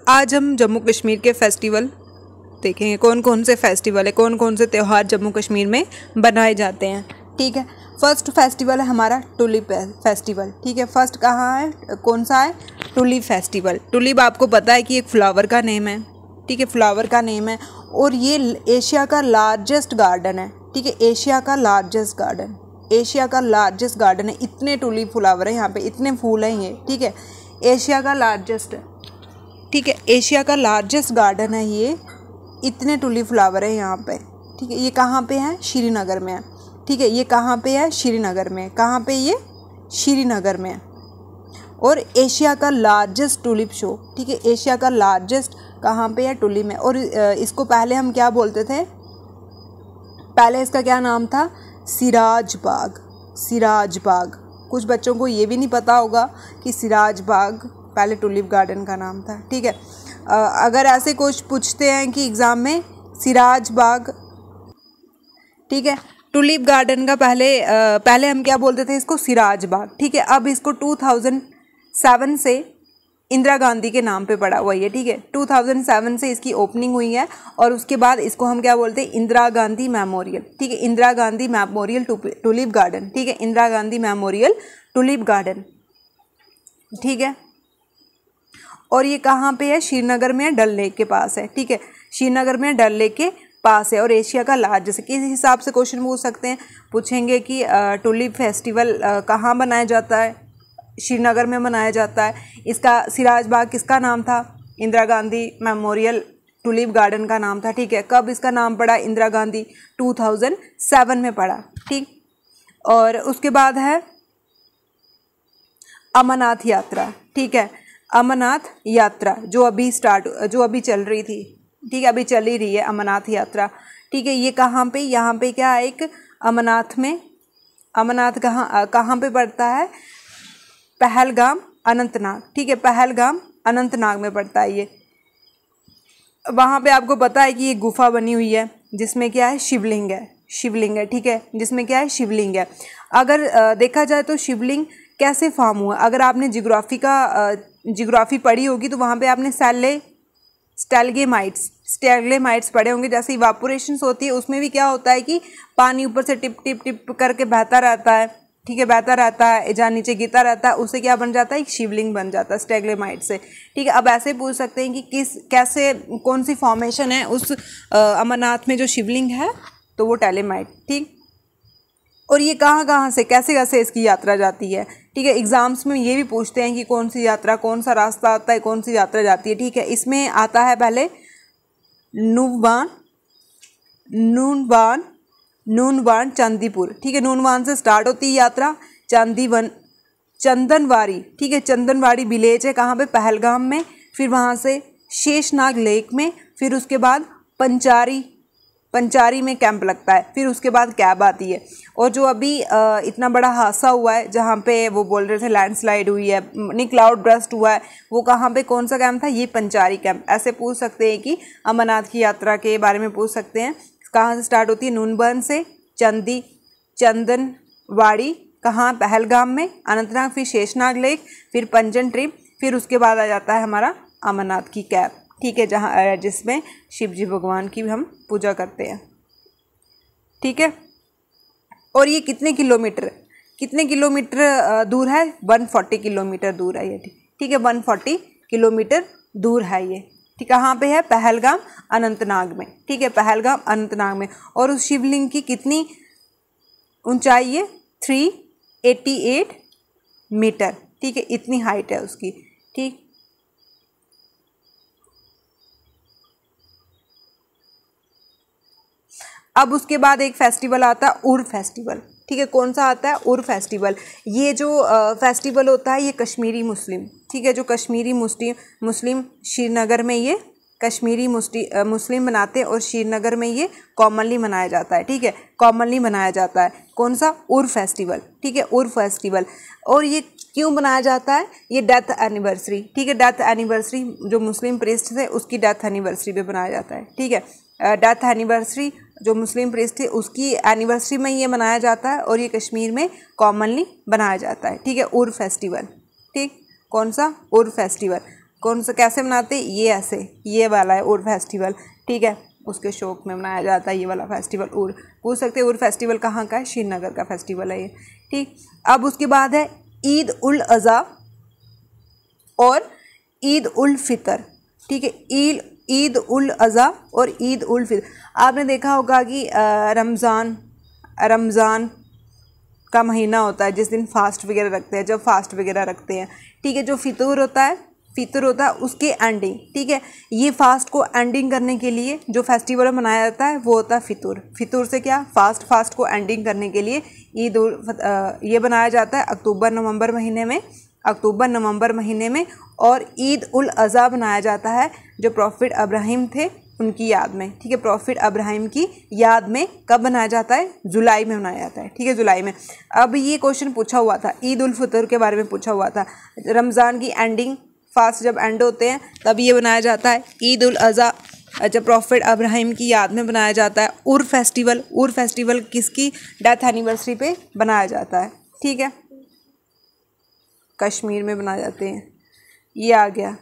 आज हम जम्मू कश्मीर के फेस्टिवल देखेंगे, कौन कौन से फेस्टिवल है, कौन कौन से त्यौहार जम्मू कश्मीर में बनाए जाते हैं। ठीक है, फर्स्ट फेस्टिवल है हमारा टुलिप फेस्टिवल। ठीक है, फर्स्ट कहाँ है, कौन सा है, टुलिप फेस्टिवल। टुलिप आपको पता है कि एक फ्लावर का नेम है। ठीक है, फ्लावर का नेम है और ये एशिया का लार्जेस्ट गार्डन है। ठीक है, एशिया का लार्जेस्ट गार्डन, एशिया का लार्जेस्ट गार्डन है। इतने टुलिप फ्लावर है यहाँ पे, इतने फूल हैं ये। ठीक है, एशिया का लार्जेस्ट है। ठीक है, एशिया का लार्जेस्ट गार्डन है ये, इतने टुलिप फ्लावर है यहाँ पे। ठीक है, ये कहाँ पे है, श्रीनगर में है। ठीक है, ये कहाँ पे है, श्रीनगर में। कहाँ पे, ये श्रीनगर में है। और एशिया का लार्जेस्ट टुलिप शो। ठीक है, एशिया का लार्जेस्ट कहाँ पे है, टुलिप में। और इसको पहले हम क्या बोलते थे, पहले इसका क्या नाम था, सिराज बाग। सिराज बाग। कुछ बच्चों को ये भी नहीं पता होगा कि सिराज बाग पहले टुलिप गार्डन का नाम था। ठीक है, अगर ऐसे कुछ पूछते हैं कि एग्ज़ाम में सिराज बाग, ठीक है, टुलिप गार्डन का पहले हम क्या बोलते थे इसको, सिराज बाग। ठीक है, अब इसको 2007 से इंदिरा गांधी के नाम पे पड़ा हुआ है। ठीक है, 2007 से इसकी ओपनिंग हुई है और उसके बाद इसको हम क्या बोलते हैं, इंदिरा गांधी मेमोरियल। ठीक है, Indira Gandhi memorial tulip garden. ठीक है, Indira Gandhi memorial tulip garden. ठीक है, और ये कहाँ पे है, श्रीनगर में है, डल लेक के पास है। ठीक है, श्रीनगर में डल लेक के पास है और एशिया का लार्जेस्ट है। किस हिसाब से क्वेश्चन पूछ सकते हैं, पूछेंगे कि टुलिप फेस्टिवल कहाँ बनाया जाता है, श्रीनगर में मनाया जाता है। इसका सिराज बाग किसका नाम था, Indira Gandhi memorial tulip garden का नाम था। ठीक है, कब इसका नाम पड़ा, इंदिरा गांधी 2007 में पड़ा। ठीक, और उसके बाद है अमरनाथ यात्रा। ठीक है, अमरनाथ यात्रा जो अभी चल रही थी। ठीक है, अभी चल ही रही है अमरनाथ यात्रा। ठीक है, ये कहाँ पे, यहाँ पे क्या है, एक अमरनाथ में, अमरनाथ कहाँ पे पड़ता है, पहलगाम अनंतनाग। ठीक है, पहलगाम अनंतनाग में पड़ता है ये। वहाँ पे आपको पता है कि ये गुफा बनी हुई है जिसमें क्या है, शिवलिंग है। शिवलिंग है। ठीक है, जिसमें क्या है, शिवलिंग है। अगर देखा जाए तो शिवलिंग कैसे फॉर्म हुआ, अगर आपने जियोग्राफी पढ़ी होगी तो वहाँ पे आपने स्टैलेग्माइट्स पढ़े होंगे। जैसे इवापोरेशंस होती है उसमें भी क्या होता है कि पानी ऊपर से टिप टिप टिप करके बहता रहता है। ठीक है, बहता रहता है, जहाँ नीचे गिरता रहता है, उससे क्या बन जाता है, एक शिवलिंग बन जाता है स्टैलेग्माइट से। ठीक है, अब ऐसे पूछ सकते हैं कि कौन सी फॉर्मेशन है उस अमरनाथ में जो शिवलिंग है, तो वो टैलेमाइट। ठीक, और ये कहाँ से कैसे इसकी यात्रा जाती है। ठीक है, एग्जाम्स में ये भी पूछते हैं कि कौन सी यात्रा, कौन सा रास्ता आता है, कौन सी यात्रा जाती है। ठीक है, इसमें आता है पहले नूनवान चांदीपुर। ठीक है, नूनवान से स्टार्ट होती है यात्रा, चंदनवाड़ी। ठीक है, चंदनवाड़ी विलेज है कहाँ पे, पहलगाम में। फिर वहाँ से शेषनाग लेक में, फिर उसके बाद पंचारी में कैंप लगता है, फिर उसके बाद कैब आती है। और जो अभी इतना बड़ा हादसा हुआ है जहाँ पे वो बोल रहे थे लैंडस्लाइड हुई है, नहीं क्लाउड ब्रस्ट हुआ है, वो कहाँ पे, कौन सा कैंप था, ये पंचारी कैंप। ऐसे पूछ सकते हैं कि अमरनाथ की यात्रा के बारे में पूछ सकते हैं। कहाँ से स्टार्ट होती है, नूनबर्न से, चंदनवाड़ी कहाँ, पहलगाम में, अनंतनाग, फिर शेषनाग लेक, फिर पंजन ट्रिप, फिर उसके बाद आ जाता है हमारा अमरनाथ की कैब। ठीक है, जहाँ जिसमें शिव जी भगवान की हम पूजा करते हैं। ठीक है, और ये कितने किलोमीटर दूर है, 140 किलोमीटर दूर है ये। ठीक है, 140 किलोमीटर दूर है ये। ठीक, कहाँ पे है, पहलगाम अनंतनाग में। ठीक है, पहलगाम अनंतनाग में। और उस शिवलिंग की कितनी ऊंचाई है, 388 मीटर। ठीक है, इतनी हाइट है उसकी। ठीक, अब उसके बाद एक फेस्टिवल आता है, उर फेस्टिवल। ठीक है, कौन सा आता है, उर फेस्टिवल। ये जो फेस्टिवल होता है ये कश्मीरी मुस्लिम, ठीक है, जो कश्मीरी मुस्लिम श्रीनगर में ये कश्मीरी मुस्लिम मनाते हैं और श्रीनगर में ये कॉमनली मनाया जाता है। ठीक है, कॉमनली मनाया जाता है। कौन सा, उर फेस्टिवल। ठीक है, उर फेस्टिवल। और ये क्यों मनाया जाता है, ये डेथ एनिवर्सरी। ठीक है, डेथ एनिवर्सरी जो मुस्लिम प्रीस्ट थे उसकी डेथ एनिवर्सरी पे मनाया जाता है। ठीक है, डेथ एनिवर्सरी जो मुस्लिम प्रीस्ट थे उसकी एनिवर्सरी में ये मनाया जाता है और ये कश्मीर में कॉमनली बनाया जाता है। ठीक है, उर फेस्टिवल। ठीक, कौन सा, उर फेस्टिवल। कौन सा कैसे मनाते हैं, ये ऐसे, ये वाला है उर्स फेस्टिवल, ठीक है, उसके शौक में मनाया जाता है ये वाला फेस्टिवल। उर्स पूछ सकते हैं उर्स फेस्टिवल कहाँ का है, श्रीनगर का फेस्टिवल है ये, ठीक। अब उसके बाद है ईद उल अज़हा और ईद उल फितर, ठीक है। ईद उल अज़हा और ईद उल फितर, आपने देखा होगा कि रमज़ान का महीना होता है जिस दिन फास्ट वगैरह रखते हैं, जब फास्ट वगैरह रखते हैं, ठीक है। जो फितर होता है उसके एंडिंग, ठीक है। ये फास्ट को एंडिंग करने के लिए जो फेस्टिवल मनाया जाता है वो होता है फितर से क्या, फास्ट को एंडिंग करने के लिए ये बनाया जाता है अक्टूबर नवंबर महीने में। और ईद उल अज़हा बनाया जाता है जो प्रॉफिट अब्राहिम थे उनकी याद में, ठीक है। प्रॉफिट अब्राहिम की याद में कब बनाया जाता है, जुलाई में मनाया जाता है, ठीक है, जुलाई में। अब ये क्वेश्चन पूछा हुआ था, ईद उल फितर के बारे में पूछा हुआ था, रमज़ान की एंडिंग, फास्ट जब एंड होते हैं तब ये बनाया जाता है ईद उल अज़हा, जब प्रॉफिट अब्राहिम की याद में बनाया जाता है। उर्स फेस्टिवल किसकी डेथ एनिवर्सरी पे बनाया जाता है, ठीक है, कश्मीर में बनाए जाते हैं। ये आ गया,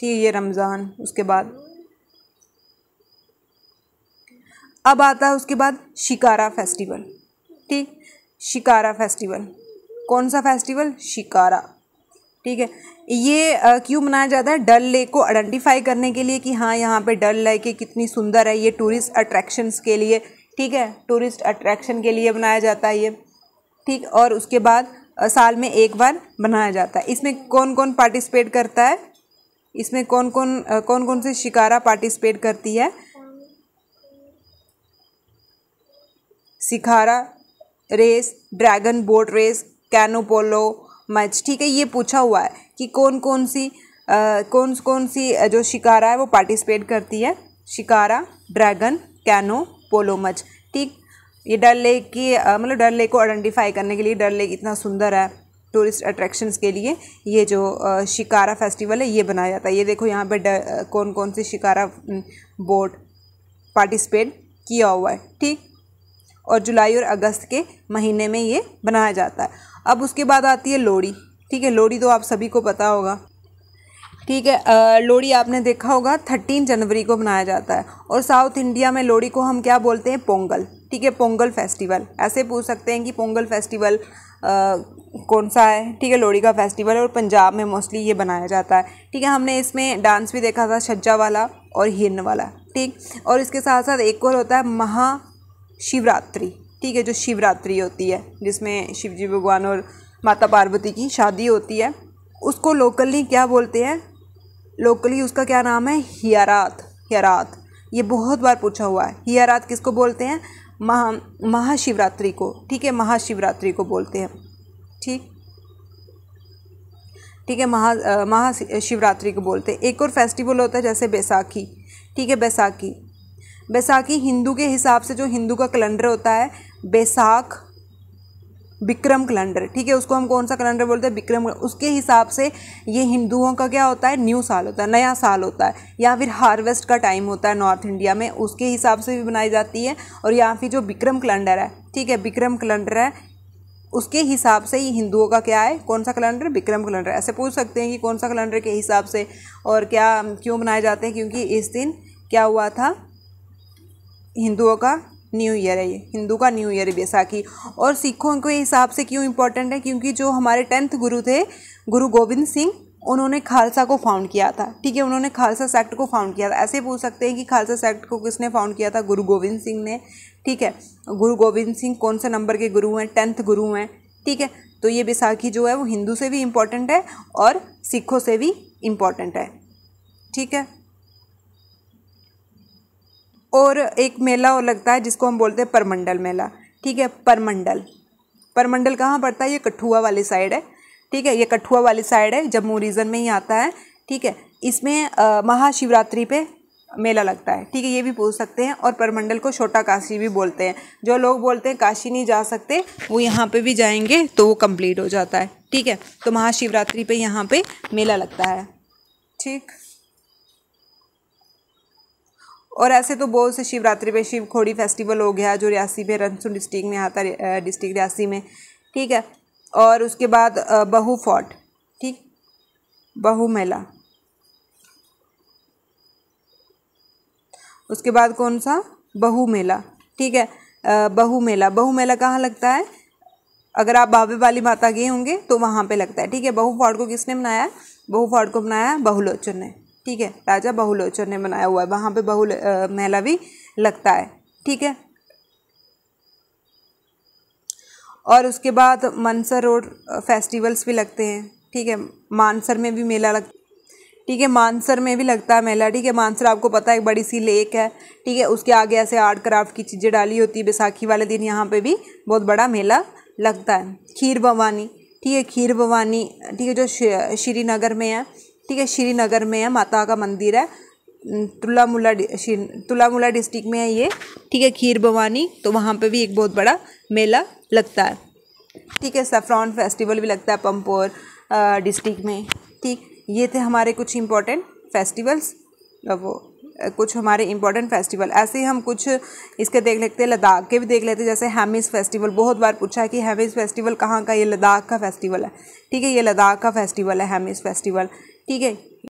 ठीक है, ये रमज़ान। उसके बाद अब आता है उसके बाद शिकारा फेस्टिवल, ठीक। शिकारा फेस्टिवल कौन सा फेस्टिवल, शिकारा, ठीक है। ये क्यों मनाया जाता है, डल लेक को आइडेंटिफाई करने के लिए कि हाँ यहाँ पे डल लेक कितनी सुंदर है, ये टूरिस्ट अट्रैक्शंस के लिए, ठीक है, टूरिस्ट अट्रैक्शन के लिए बनाया जाता है ये, ठीक। और उसके बाद साल में एक बार बनाया जाता है। इसमें कौन कौन पार्टिसिपेट करता है, इसमें कौन कौन से शिकारा पार्टिसिपेट करती है, shikara race, dragon boat race, canoe polo match, ठीक है। ये पूछा हुआ है कि कौन कौन सी जो शिकारा है वो पार्टिसिपेट करती है, shikara, dragon, canoe polo match, ठीक। ये डल लेक की मतलब डल लेक को आइडेंटिफाई करने के लिए, डल लेक इतना सुंदर है टूरिस्ट अट्रैक्शंस के लिए, ये जो शिकारा फेस्टिवल है ये बनाया जाता है। ये देखो यहाँ पे कौन कौन सी शिकारा बोट पार्टिसिपेट किया हुआ है, ठीक। और जुलाई और अगस्त के महीने में ये बनाया जाता है। अब उसके बाद आती है लोहड़ी, ठीक है। लोहड़ी तो आप सभी को पता होगा, ठीक है। लोहड़ी आपने देखा होगा 13 जनवरी को मनाया जाता है। और साउथ इंडिया में लोहड़ी को हम क्या बोलते हैं, पोंगल, ठीक है, पोंगल फेस्टिवल। ऐसे पूछ सकते हैं कि पोंगल फेस्टिवल कौन सा है, ठीक है, लोहड़ी का फेस्टिवल। और पंजाब में मोस्टली ये बनाया जाता है, ठीक है। हमने इसमें डांस भी देखा था, छज्जा वाला और हिरन वाला, ठीक। और इसके साथ साथ एक और होता है महाशिवरात्रि, ठीक है, जो शिवरात्रि होती है जिसमें शिवजी भगवान और माता पार्वती की शादी होती है, उसको लोकली क्या बोलते हैं, लोकली उसका क्या नाम है, हियारात। ये बहुत बार पूछा हुआ है, हियारात किसको बोलते हैं, महाशिवरात्रि को, ठीक है, महाशिवरात्रि को बोलते हैं, ठीक है, महाशिवरात्रि को बोलते हैं। एक और फेस्टिवल होता है जैसे बैसाखी, ठीक है, बैसाखी हिंदू के हिसाब से, जो हिंदू का कैलेंडर होता है बैसाख विक्रम कैलेंडर, ठीक है, उसको हम कौन सा कैलेंडर बोलते हैं, विक्रम। उसके हिसाब से ये हिंदुओं का क्या होता है, न्यू साल होता है, नया साल होता है, या फिर हार्वेस्ट का टाइम होता है नॉर्थ इंडिया में, उसके हिसाब से भी बनाई जाती है। और या फिर जो विक्रम कैलेंडर है, ठीक है, विक्रम कैलेंडर है, उसके हिसाब से ही हिंदुओं का क्या है, कौन सा कैलेंडर, विक्रम कैलेंडर। ऐसे पूछ सकते हैं कि कौन सा कैलेंडर के हिसाब से और क्या क्यों बनाए जाते हैं, क्योंकि इस दिन क्या हुआ था, हिंदुओं का न्यू ईयर है, ये हिंदू का न्यू ईयर है बैसाखी। और सिखों के हिसाब से क्यों इम्पोर्टेंट है, क्योंकि जो हमारे 10th गुरु थे, गुरु गोविंद सिंह, उन्होंने खालसा को फाउंड किया था, ठीक है, उन्होंने खालसा सेक्ट को फाउंड किया था। ऐसे पूछ सकते हैं कि खालसा सेक्ट को किसने फाउंड किया था, गुरु गोविंद सिंह ने, ठीक है। गुरु गोविंद सिंह कौन से नंबर के गुरु हैं, 10th गुरु हैं, ठीक है। तो ये बैसाखी जो है वो हिंदू से भी इम्पोर्टेंट है और सिखों से भी इम्पोर्टेंट है, ठीक है। और एक मेला और लगता है जिसको हम बोलते हैं परमंडल मेला, ठीक है, परमंडल कहाँ पड़ता है, ये कठुआ वाली साइड है, ठीक है, ये कठुआ वाली साइड है, जम्मू रीजन में ही आता है, ठीक है। इसमें महाशिवरात्रि पे मेला लगता है, ठीक है, ये भी पूछ सकते हैं। और परमंडल को छोटा काशी भी बोलते हैं। जो लोग बोलते हैं काशी नहीं जा सकते, वो यहाँ पे भी जाएंगे तो वो कंप्लीट हो जाता है, ठीक है। तो महाशिवरात्रि पे यहाँ पे मेला लगता है, ठीक। और ऐसे तो बहुत से शिवरात्रि पे शिवखोड़ी फेस्टिवल हो गया जो रियासी में, रनसू डिस्ट्रिक्ट में आता है, डिस्ट्रिक्ट रियासी में, ठीक है। और उसके बाद बहू फोर्ट, ठीक, बहू मेला, उसके बाद कौन सा, बहू मेला, ठीक है। बहू मेला कहाँ लगता है, अगर आप बाबे वाली माता गए होंगे तो वहाँ पे लगता है, ठीक है। बहू फोर्ट को किसने बनाया है, बहू फोर्ट को बनाया है बहुलोचन ने, ठीक है, राजा बहुलोचन ने बनाया हुआ है, वहाँ पे बहू मेला भी लगता है, ठीक है। और उसके बाद मनसर रोड फेस्टिवल्स भी लगते हैं, ठीक है। मानसर में भी मेला ठीक है, मानसर में भी लगता है मेला, ठीक है। मानसर आपको पता है एक बड़ी सी लेक है, ठीक है, उसके आगे ऐसे आर्ट क्राफ्ट की चीज़ें डाली होती है। बैसाखी वाले दिन यहाँ पे भी बहुत बड़ा मेला लगता है। खीर भवानी, ठीक है, खीर भवानी, ठीक है, जो श्रीनगर में है, ठीक है, श्रीनगर में है, माता का मंदिर है, तुलामुला डिस्ट्रिक्ट में है ये, ठीक है, खीर भवानी। तो वहाँ पे भी एक बहुत बड़ा मेला लगता है, ठीक है। सैफरॉन फेस्टिवल भी लगता है पंपोर डिस्ट्रिक्ट में, ठीक। ये थे हमारे कुछ इम्पोर्टेंट फेस्टिवल्स, कुछ हमारे इम्पोर्टेंट फेस्टिवल। ऐसे ही हम कुछ इसके देख लेते हैं, लद्दाख के भी देख लेते हैं। जैसे हेमिस फेस्टिवल, बहुत बार पूछा है कि हेमिस फेस्टिवल कहाँ का, ये लद्दाख का फेस्टिवल है, ठीक है, ये लद्दाख का फेस्टिवल है हेमिस फेस्टिवल, ठीक है।